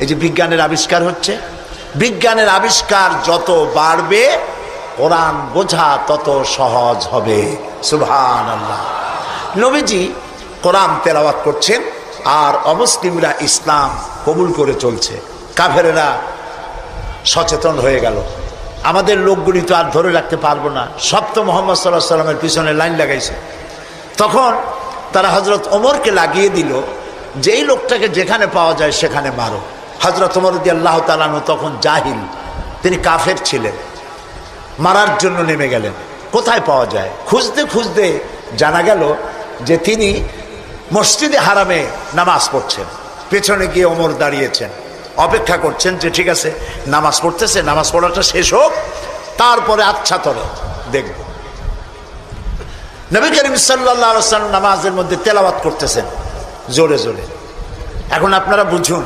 এই যে বিজ্ঞানের আবিষ্কার হচ্ছে, বিজ্ঞানের আবিষ্কার যত বাড়বে কোরআন বোঝা তত সহজ হবে। সুবহানাল্লাহ। নবীজি কোরআন তেলাওয়াত করছেন আর অমুসলিমরা ইসলাম কবুল করে চলছে। কাফেরেরা সচেতন হয়ে গেল, আমাদের লোকগুলি তো আর ধরে রাখতে পারবো না, সব তো মোহাম্মদ সাল্লাল্লাহু আলাইহি সাল্লামের পিছনে লাইন লাগাইছে। তখন তারা হযরত ওমরকে লাগিয়ে দিল যে এই লোকটাকে যেখানে পাওয়া যায় সেখানে মারো। হযরত ওমর রাদিয়াল্লাহু তাআলা আনহু তখন জাহিল, তিনি কাফের ছিলেন, মারার জন্য নেমে গেলেন। কোথায় পাওয়া যায় খুঁজতে খুঁজতে জানা গেল যে তিনি মসজিদে হারামে নামাজ পড়ছেন। পেছনে গিয়ে ওমর দাঁড়িয়েছেন, অপেক্ষা করছেন যে ঠিক আছে নামাজ পড়তেছে, নামাজ পড়াটা শেষ হোক, তারপরে আচ্ছা তরে দেখব। নবী করিম সাল্লাল্লাহু আলাইহি ওয়াসাল্লাম নামাজের মধ্যে তেলাওয়াত করতেছেন জোরে জোরে। এখন আপনারা বুঝুন,